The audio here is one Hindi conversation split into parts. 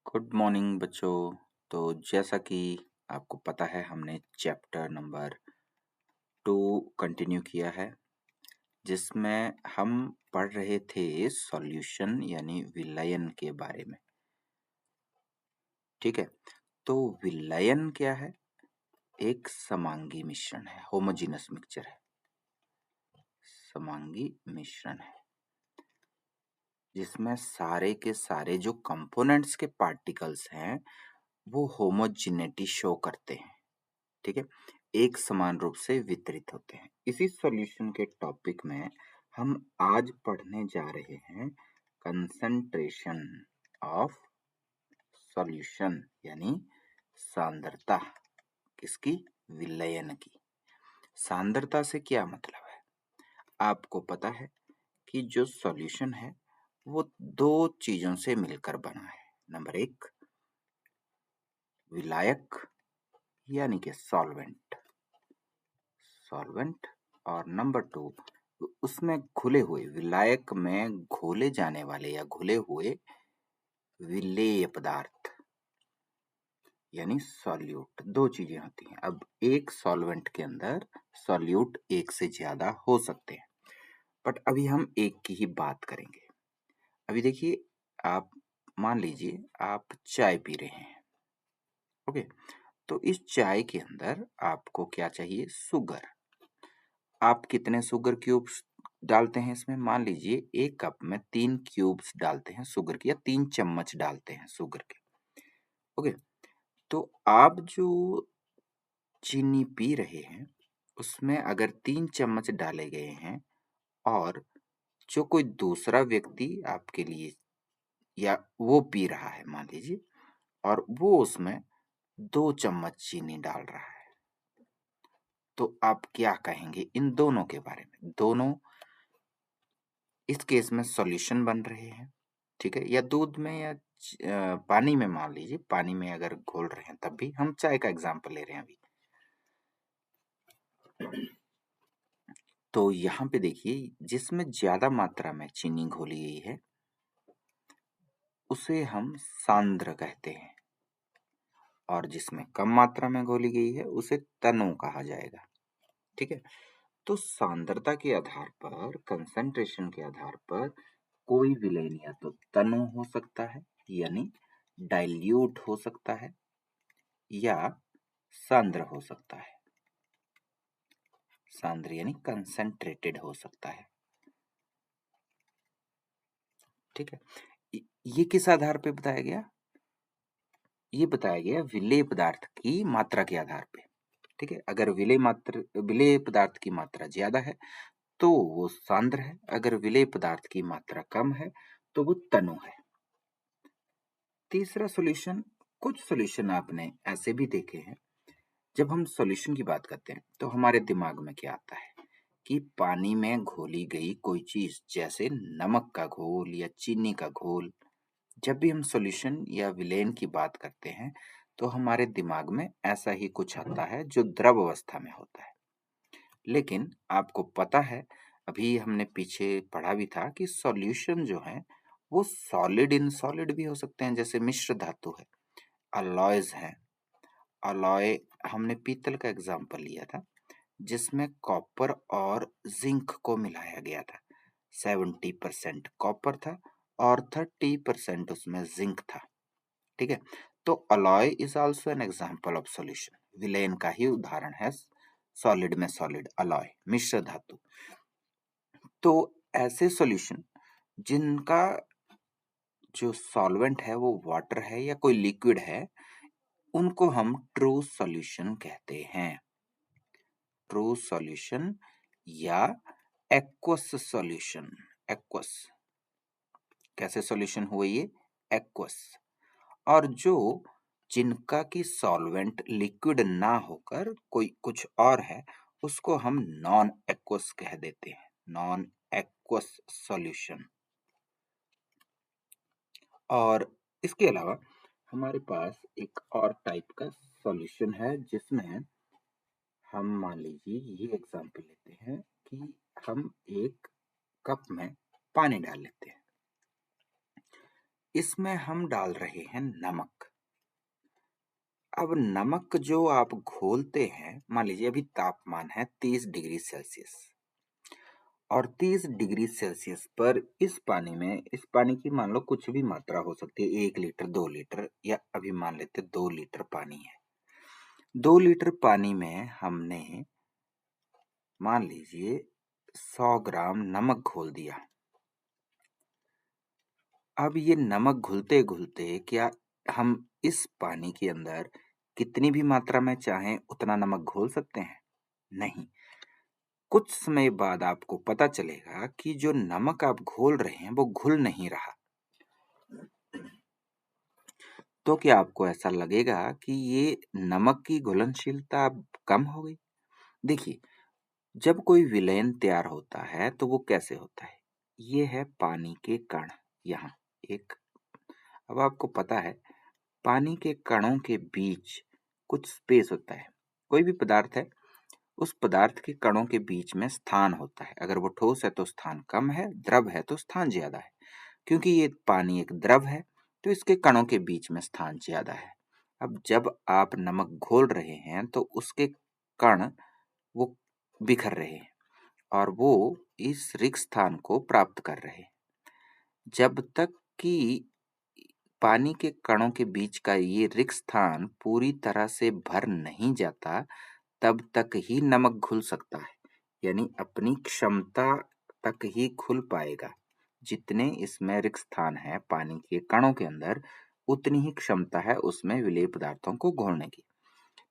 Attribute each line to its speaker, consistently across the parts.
Speaker 1: गुड मॉर्निंग बच्चों। तो जैसा कि आपको पता है हमने चैप्टर नंबर 2 कंटिन्यू किया है, जिसमें हम पढ़ रहे थे सॉल्यूशन यानी विलयन के बारे में। ठीक है, तो विलयन क्या है? एक समांगी मिश्रण है, होमोजेनस मिक्सचर है, समांगी मिश्रण है जिसमें सारे के सारे जो कंपोनेंट्स के पार्टिकल्स हैं वो होमोजेनिटी शो करते हैं। ठीक है, एक समान रूप से वितरित होते हैं। इसी सॉल्यूशन के टॉपिक में हम आज पढ़ने जा रहे हैं कंसंट्रेशन ऑफ सॉल्यूशन यानी सांद्रता। किसकी? विलयन की। सांद्रता से क्या मतलब है? आपको पता है कि जो सॉल्यूशन है वो दो चीजों से मिलकर बना है। नंबर एक, विलायक यानी कि सॉल्वेंट, और नंबर 2 उसमें घुले हुए, विलायक में घोले जाने वाले या घुले हुए विलेय पदार्थ यानी सॉल्यूट। दो चीजें होती हैं। अब एक सॉल्वेंट के अंदर सॉल्यूट एक से ज्यादा हो सकते हैं, बट अभी हम एक की ही बात करेंगे। अभी देखिए, आप मान लीजिए आप चाय पी रहे हैं। ओके, तो इस चाय के अंदर आपको क्या चाहिए? शुगर। आप कितने शुगर क्यूब्स डालते हैं इसमें? मान लीजिए एक कप में 3 क्यूब्स डालते हैं शुगर के, या 3 चम्मच डालते हैं शुगर के। ओके, तो आप जो चीनी पी रहे हैं उसमें अगर 3 चम्मच डाले गए हैं, और जो कोई दूसरा व्यक्ति आपके लिए या वो पी रहा है मान लीजिए, और वो उसमें 2 चम्मच चीनी डाल रहा है, तो आप क्या कहेंगे इन दोनों के बारे में? दोनों इस केस में सॉल्यूशन बन रहे हैं। ठीक है, या दूध में या पानी में, मान लीजिए पानी में अगर घोल रहे हैं, तब भी हम चाय का एग्जांपल ले रहे हैं अभी। तो यहाँ पे देखिए, जिसमें ज्यादा मात्रा में चीनी घोली गई है उसे हम सांद्र कहते हैं, और जिसमें कम मात्रा में घोली गई है उसे तनु कहा जाएगा। ठीक है, तो सांद्रता के आधार पर, कंसंट्रेशन के आधार पर कोई विलयन या तो तनु हो सकता है यानी डाइल्यूट हो सकता है, या सांद्र हो सकता है। सांद्र यानी कंसंट्रेटेड हो सकता है। ठीक है, ये किस आधार पे बताया गया? ये बताया गया विलेय पदार्थ की मात्रा के आधार पे। ठीक है, अगर विलेय पदार्थ की मात्रा ज्यादा है तो वो सांद्र है, अगर विलेय पदार्थ की मात्रा कम है तो वो तनु है। तीसरा सॉल्यूशन, कुछ सॉल्यूशन आपने ऐसे भी देखे हैं, जब हम सॉल्यूशन की बात करते हैं तो हमारे दिमाग में क्या आता है कि पानी में घोली गई कोई चीज, जैसे नमक का घोल या चीनी का घोल। जब भी हम सॉल्यूशन या विलेन की बात करते हैं तो हमारे दिमाग में ऐसा ही कुछ आता है जो द्रव अवस्था में होता है। लेकिन आपको पता है, अभी हमने पीछे पढ़ा भी था कि सॉल्यूशन जो है वो सॉलिड इन सॉलिड भी हो सकते हैं, जैसे मिश्र धातु है, अलॉयज हैं। अलॉय, हमने पीतल का एग्जाम्पल लिया था जिसमें कॉपर और जिंक को मिलाया गया था। 70% कॉपर था और 30% उसमें जिंक था। ठीक है, तो alloy is also an example of solution. Villain का ही उदाहरण है सॉलिड में सॉलिड, अलॉय, मिश्र धातु। तो ऐसे सॉल्यूशन जिनका जो सॉल्वेंट है वो वाटर है या कोई लिक्विड है, उनको हम ट्रू सॉल्यूशन कहते हैं। ट्रू सॉल्यूशन या एक्वस सॉल्यूशन। एक्वस कैसे सॉल्यूशन हुआ ये? एक्वस। और जो जिनका की सॉल्वेंट लिक्विड ना होकर कोई कुछ और है, उसको हम नॉन एक्वस कह देते हैं। Non aqueous solution. और इसके अलावा हमारे पास एक और टाइप का सॉल्यूशन है जिसमें हम मान लीजिए ये एग्जांपल लेते हैं कि हम एक कप में पानी डाल लेते हैं। इसमें हम डाल रहे हैं नमक। अब नमक जो आप घोलते हैं, मान लीजिए अभी तापमान है 30 डिग्री सेल्सियस, और 30 डिग्री सेल्सियस पर इस पानी की मान लो कुछ भी मात्रा हो सकती है, 1 लीटर 2 लीटर, या अभी मान लेते 2 लीटर पानी है। 2 लीटर पानी में हमने मान लीजिए 100 ग्राम नमक घोल दिया। अब ये नमक घुलते घुलते क्या हम इस पानी के अंदर कितनी भी मात्रा में चाहें उतना नमक घोल सकते हैं? नहीं। कुछ समय बाद आपको पता चलेगा कि जो नमक आप घोल रहे हैं वो घुल नहीं रहा। तो क्या आपको ऐसा लगेगा कि ये नमक की घुलनशीलता अब कम हो गई? देखिए, जब कोई विलयन तैयार होता है तो वो कैसे होता है? ये है पानी के कण, यहाँ एक। अब आपको पता है पानी के कणों के बीच कुछ स्पेस होता है। कोई भी पदार्थ है, उस पदार्थ के कणों के बीच में स्थान होता है। अगर वो ठोस है तो स्थान कम है, द्रव है तो स्थान ज्यादा है। क्योंकि ये पानी एक द्रव है तो इसके कणों के बीच में स्थान ज्यादा है। अब जब आप नमक घोल रहे हैं तो उसके कण वो बिखर रहे हैं और वो इस रिक्त स्थान को प्राप्त कर रहे हैं। जब तक कि पानी के कणों के बीच का ये रिक्त स्थान पूरी तरह से भर नहीं जाता, तब तक ही नमक घुल सकता है। यानी अपनी क्षमता तक ही घुल पाएगा। जितने इसमें रिक्त स्थान है पानी के कणों के अंदर, उतनी ही क्षमता है उसमें विलेय पदार्थों को घोलने की।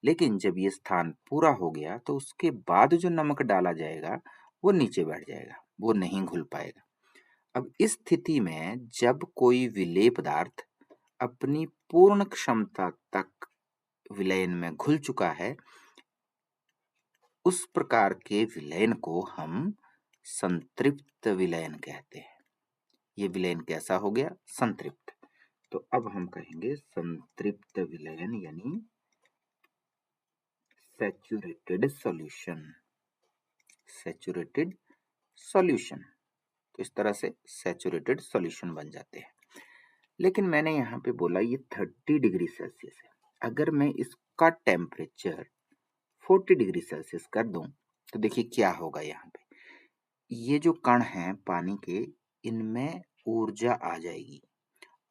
Speaker 1: लेकिन जब ये स्थान पूरा हो गया तो उसके बाद जो नमक डाला जाएगा वो नीचे बैठ जाएगा, वो नहीं घुल पाएगा। अब इस स्थिति में जब कोई विलेय पदार्थ अपनी पूर्ण क्षमता तक विलयन में घुल चुका है, उस प्रकार के विलयन को हम संतृप्त विलयन कहते हैं। ये विलयन कैसा हो गया? संतृप्त। तो अब हम कहेंगे संतृप्त विलयन यानी सैचुरेटेड सॉल्यूशन। सैचुरेटेड सॉल्यूशन, तो इस तरह से सैचुरेटेड सॉल्यूशन बन जाते हैं। लेकिन मैंने यहाँ पे बोला ये 30 डिग्री सेल्सियस है। अगर मैं इसका टेम्परेचर 40 डिग्री सेल्सियस कर दूं तो देखिए क्या होगा। यहाँ पे ये जो कण हैं पानी के, इनमें ऊर्जा आ जाएगी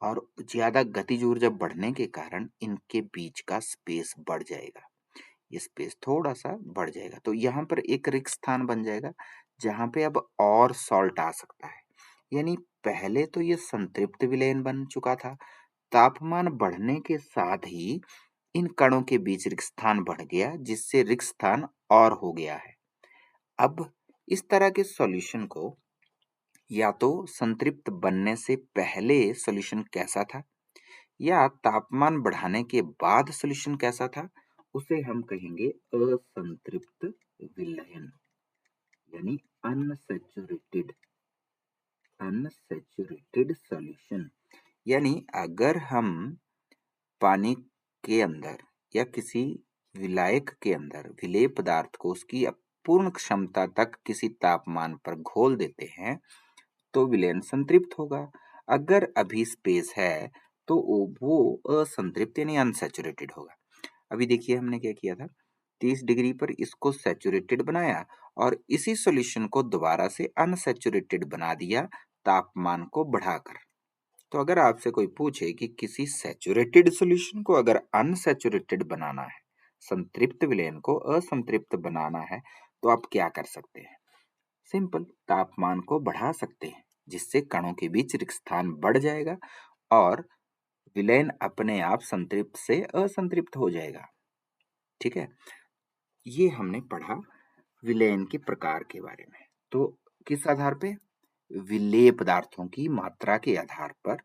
Speaker 1: और ज्यादा गतिज ऊर्जा बढ़ने के कारण इनके बीच का स्पेस बढ़ जाएगा। ये स्पेस थोड़ा सा बढ़ जाएगा तो यहाँ पर एक रिक्त स्थान बन जाएगा जहाँ पे अब और सॉल्ट आ सकता है। यानी पहले तो ये संतृप्त विलयन बन चुका था, तापमान बढ़ने के साथ ही इन कणों के बीच रिक्त स्थान बढ़ गया जिससे रिक्त स्थान और हो गया है। अब इस तरह के सॉल्यूशन को या तो संतृप्त बनने से पहले सॉल्यूशन कैसा था या तापमान बढ़ाने के बाद सॉल्यूशन कैसा था, उसे हम कहेंगे असंतृप्त विलयन यानी अनसैचुरेटेड सॉल्यूशन। यानी अगर हम पानी के अंदर या किसी विलायक के अंदर विलेय पदार्थ को उसकी पूर्ण क्षमता तक किसी तापमान पर घोल देते हैं तो विलयन संतृप्त होगा। अगर अभी स्पेस है तो वो असंतृप्त यानी अनसैचुरेटेड होगा। अभी देखिए हमने क्या किया था, 30 डिग्री पर इसको सैचुरेटेड बनाया और इसी सॉल्यूशन को दोबारा से अनसैचुरेटेड बना दिया तापमान को बढ़ाकर। तो अगर आपसे कोई पूछे कि किसी सैचुरेटेड सॉल्यूशन को अगर अनसैचुरेटेड बनाना है, संतृप्त विलयन को असंतृप्त बनाना है, तो आप क्या कर सकते हैं? सिंपल, तापमान को बढ़ा सकते हैं जिससे कणों के बीच रिक्त स्थान बढ़ जाएगा और विलयन अपने आप संतृप्त से असंतृप्त हो जाएगा। ठीक है, ये हमने पढ़ा विलयन के प्रकार के बारे में। तो किस आधार पे? विलेय पदार्थों की मात्रा के आधार पर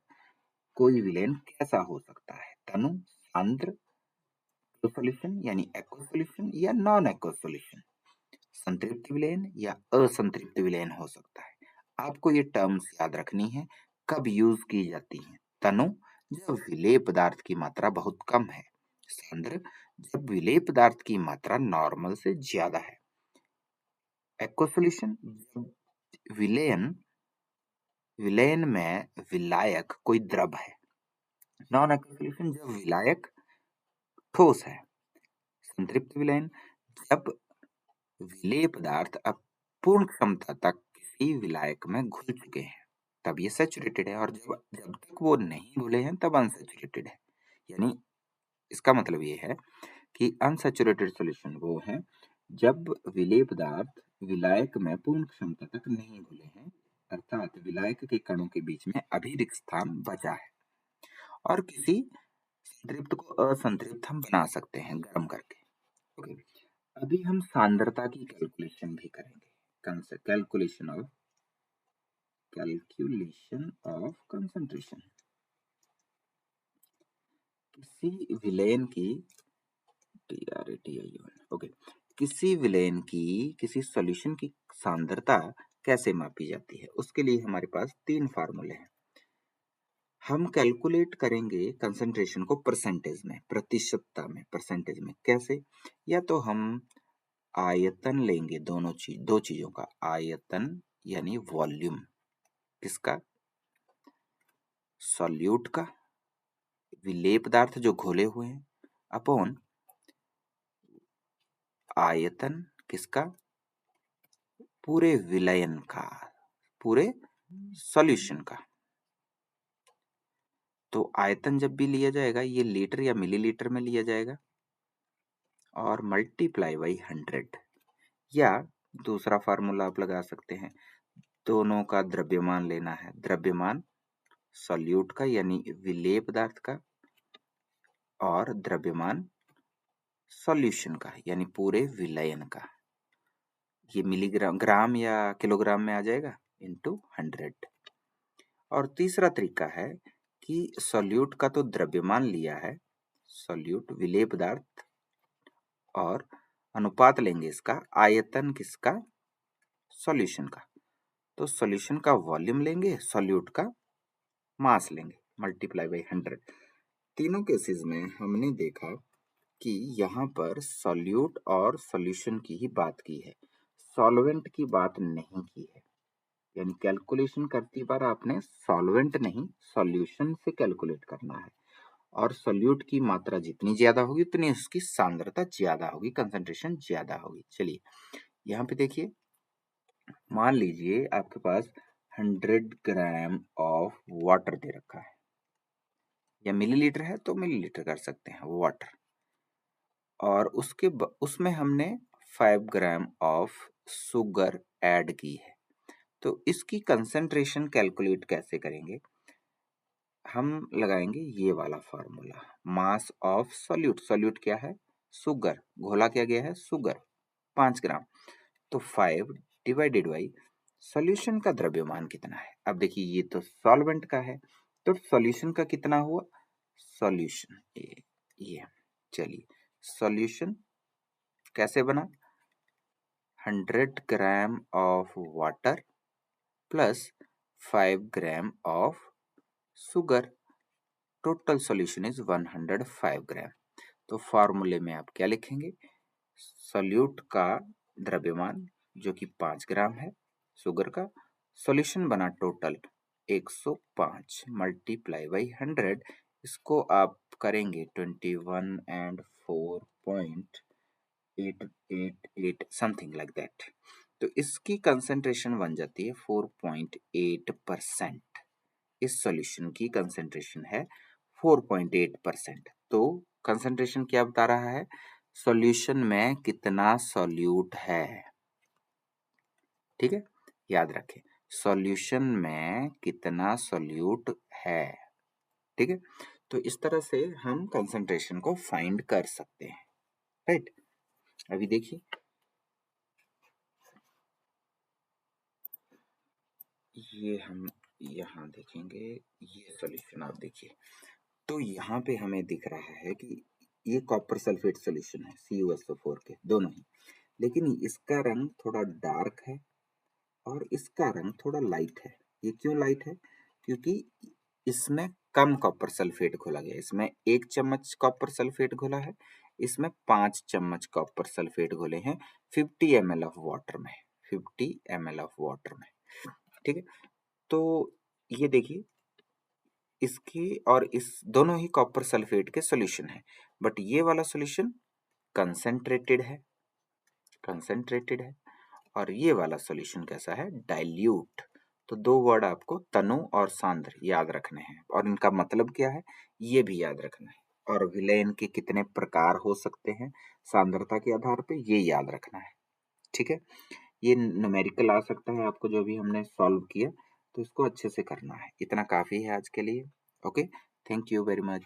Speaker 1: कोई विलयन कैसा हो सकता है, तनु, सांद्र सॉल्यूशन यानी एक्वस सॉल्यूशन या नॉन एक्वस सॉल्यूशन, संतृप्त विलयन या असंतृप्त विलयन हो सकता है। आपको ये टर्म्स याद रखनी है, कब यूज की जाती हैं। तनु, जब विलेय पदार्थ की मात्रा बहुत कम है। सांद्र, जब विलेय पदार्थ की मात्रा नॉर्मल से ज्यादा है। एक्वस सॉल्यूशन, विलयन में विलायक कोई द्रव है नॉन एक्वस सॉल्यूशन जब विलायक ठोस है। संतृप्त विलयन जब विलेय पदार्थ अपूर्ण क्षमता तक किसी विलायक में घुल चुके हैं तब ये सैचुरेटेड है, और जब जब तक वो नहीं घुले हैं तब अनसैचुरेटेड है। यानी इसका मतलब ये है कि अनसैचुरेटेड सॉल्यूशन वो है जब विलेय पदार्थ विलायक में पूर्ण क्षमता तक नहीं घुले हैं, अर्थात विलायक के कणों के बीच में अभी रिक्त स्थान बचा है, और किसी संतृप्त को असंतृप्त हम बना सकते हैं गर्म करके। ओके, अभी हम सांद्रता की कैलकुलेशन भी करेंगे। Calculation of concentration. किसी विलयन की ओके, किसी विलयन की किसी सॉल्यूशन की सांद्रता कैसे मापी जाती है, उसके लिए हमारे पास 3 फार्मूले हैं। हम कैलकुलेट करेंगे कंसंट्रेशन को परसेंटेज में, प्रतिशतता में, परसेंटेज में। कैसे? या तो हम आयतन लेंगे, दो चीजों का आयतन यानी वॉल्यूम, किसका? सॉल्यूट का, विलेय पदार्थ जो घोले हुए हैं, अपॉन आयतन किसका? पूरे विलयन का, पूरे सॉल्यूशन का। तो आयतन जब भी लिया जाएगा ये लीटर या मिलीलीटर में लिया जाएगा और मल्टीप्लाई बाई 100, या दूसरा फार्मूला आप लगा सकते हैं, दोनों का द्रव्यमान लेना है, द्रव्यमान सॉल्यूट का यानी विलेय पदार्थ का और द्रव्यमान सॉल्यूशन का यानी पूरे विलयन का। ये मिलीग्राम, ग्राम या किलोग्राम में आ जाएगा, इनटू 100। और तीसरा तरीका है कि सॉल्यूट का तो द्रव्यमान लिया है, सॉल्यूट विलेय पदार्थ, और अनुपात लेंगे इसका आयतन किसका? सॉल्यूशन का। तो सॉल्यूशन का वॉल्यूम लेंगे, सॉल्यूट का मास लेंगे, मल्टीप्लाई बाई 100। तीनों केसेस में हमने देखा कि यहाँ पर सॉल्यूट और सॉल्यूशन की ही बात की है, सॉल्वेंट की बात नहीं की है। यानी कैलकुलेशन करती बार आपने सॉल्वेंट नहीं सॉल्यूशन से कैलकुलेट करना है, और सॉल्यूट की मात्रा जितनी ज्यादा होगी उतनी उसकी सांद्रता ज्यादा होगी, कंसंट्रेशन ज्यादा होगी। चलिए यहाँ पे देखिए, मान लीजिए आपके पास 100 ग्राम ऑफ वाटर दे रखा है, या मिलीलीटर है तो मिलीलीटर कर सकते हैं वाटर, और उसमें हमने 5 ग्राम ऑफ शुगर ऐड की है। तो इसकी कंसंट्रेशन कैलकुलेट कैसे करेंगे? हम लगाएंगे ये वाला formula, mass of solute. Solute क्या है? शुगर, घोला क्या गया है? शुगर, 5 ग्राम। तो 5 डिवाइडेड बाई सॉल्यूशन का द्रव्यमान कितना है। अब देखिए ये तो सॉल्वेंट का है, तो सॉल्यूशन का कितना हुआ? सॉल्यूशन ये चलिए, सॉल्यूशन कैसे बना? 100 gram of water plus 5 gram of sugar, total solution is 105 ग्राम। तो फॉर्मूले में आप क्या लिखेंगे? सॉल्यूट का द्रव्यमान जो कि 5 ग्राम है, शुगर का, सॉल्यूशन बना टोटल 105 मल्टीप्लाई बाई 100। इसको आप करेंगे 21 एंड 4.888 समथिंग लाइक दैट। तो इसकी कंसंट्रेशन बन जाती है 4.8%। इस सॉल्यूशन की कंसंट्रेशन है 4.8%। तो कंसंट्रेशन क्या बता रहा है? सॉल्यूशन में कितना सॉल्यूट है। ठीक है, याद रखें, सॉल्यूशन में कितना सॉल्यूट है। ठीक है, तो इस तरह से हम कंसंट्रेशन को फाइंड कर सकते हैं। राइट, अभी देखिए ये हम यहाँ देखेंगे, ये सॉल्यूशन आप देखिए, तो यहाँ पे हमें दिख रहा है कि ये कॉपर सल्फेट सॉल्यूशन है, CuSO4 के दोनों ही, लेकिन इसका रंग थोड़ा डार्क है और इसका रंग थोड़ा लाइट है। ये क्यों लाइट है? क्योंकि इसमें कम कॉपर सल्फेट घोला गया, इसमें 1 चम्मच कॉपर सल्फेट घोला है, इसमें 5 चम्मच कॉपर सल्फेट घोले हैं 50 ml ऑफ वाटर में, 50 ml ऑफ वाटर में। ठीक है, तो ये देखिए इसके और इस दोनों ही कॉपर सल्फेट के सॉल्यूशन है, बट ये वाला सॉल्यूशन कंसेंट्रेटेड है और ये वाला सॉल्यूशन कैसा है, डाइल्यूट। तो दो वर्ड आपको तनु और सांद्र याद रखने हैं और इनका मतलब क्या है ये भी याद रखना है, और विलयन के कितने प्रकार हो सकते हैं सांद्रता के आधार पे ये याद रखना है। ठीक है, ये न्यूमेरिकल आ सकता है आपको जो भी हमने सॉल्व किया, तो इसको अच्छे से करना है। इतना काफी है आज के लिए। Okay, thank you very much.